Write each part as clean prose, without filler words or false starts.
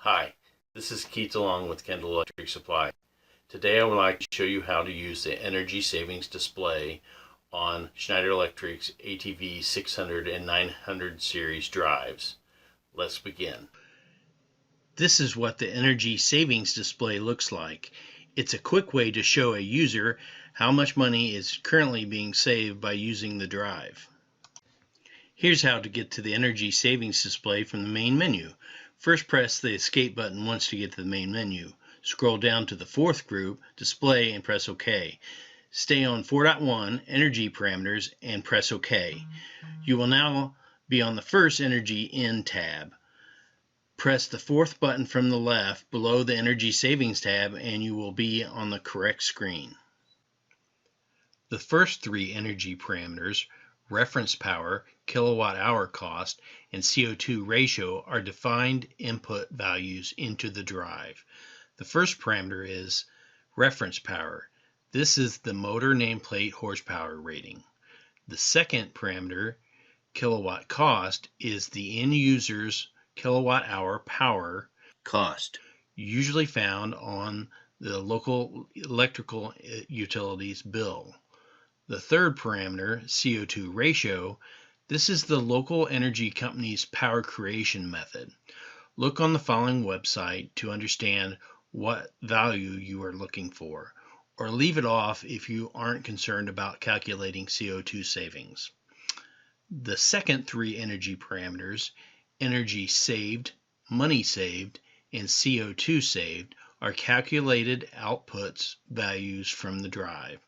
Hi, this is Keith along with Kendall Electric Supply. Today I would like to show you how to use the energy savings display on Schneider Electric's ATV600 and 900 series drives. Let's begin. This is what the energy savings display looks like. It's a quick way to show a user how much money is currently being saved by using the drive. Here's how to get to the energy savings display from the main menu. First, press the escape button once to get to the main menu. Scroll down to the fourth group, display, and press OK. Stay on 4.1 energy parameters and press OK. You will now be on the first energy in tab. Press the fourth button from the left below the energy savings tab and you will be on the correct screen. The first three energy parameters, reference power, kilowatt hour cost, and CO2 ratio, are defined input values into the drive. The first parameter is reference power. This is the motor nameplate horsepower rating. The second parameter, kilowatt cost, is the end user's kilowatt hour power cost, usually found on the local electrical utilities bill. The third parameter, CO2 ratio, this is the local energy company's power creation method. Look on the following website to understand what value you are looking for, or leave it off if you aren't concerned about calculating CO2 savings. The second three energy parameters, energy saved, money saved, and CO2 saved, are calculated outputs values from the drive.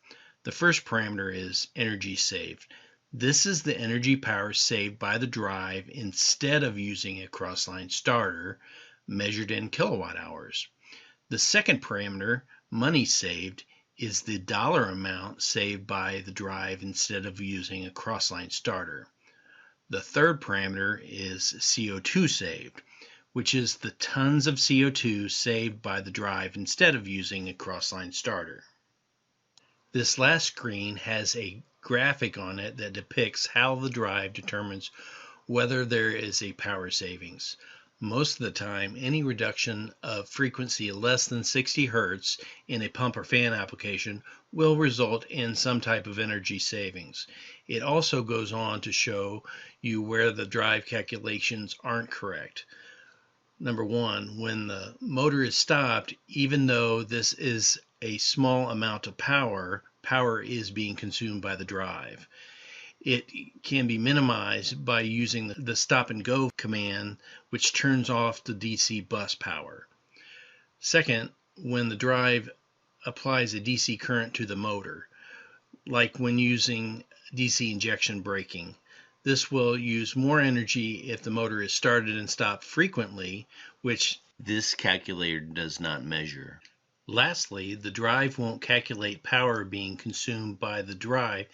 The first parameter is energy saved. This is the energy power saved by the drive instead of using a crossline starter measured in kilowatt hours. The second parameter, money saved, is the dollar amount saved by the drive instead of using a crossline starter. The third parameter is CO2 saved, which is the tons of CO2 saved by the drive instead of using a crossline starter. This last screen has a graphic on it that depicts how the drive determines whether there is a power savings. Most of the time, any reduction of frequency less than 60 Hz in a pump or fan application will result in some type of energy savings. It also goes on to show you where the drive calculations aren't correct. Number one, when the motor is stopped, even though this is a small amount of power is being consumed by the drive. It can be minimized by using the stop and go command, which turns off the DC bus power. Second, when the drive applies a DC current to the motor, like when using DC injection braking, this will use more energy if the motor is started and stopped frequently, which this calculator does not measure. Lastly, the drive won't calculate power being consumed by the drive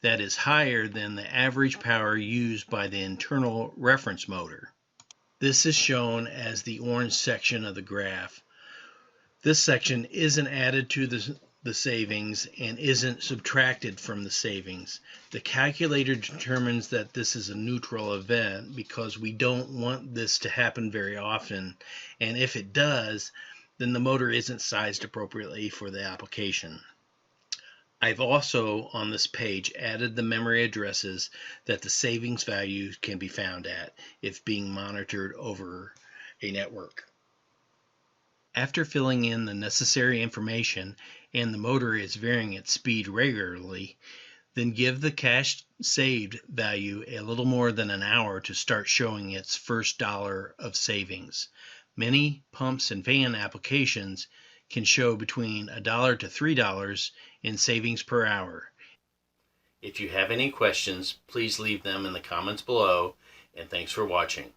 that is higher than the average power used by the internal reference motor. This is shown as the orange section of the graph. This section isn't added to the savings and isn't subtracted from the savings. The calculator determines that this is a neutral event because we don't want this to happen very often, and if it does, then the motor isn't sized appropriately for the application. I've also on this page added the memory addresses that the savings value can be found at if being monitored over a network. After filling in the necessary information and the motor is varying its speed regularly, then give the cash saved value a little more than an hour to start showing its first dollar of savings. Many pumps and fan applications can show between $1 to $3 in savings per hour. If you have any questions, please leave them in the comments below, and thanks for watching.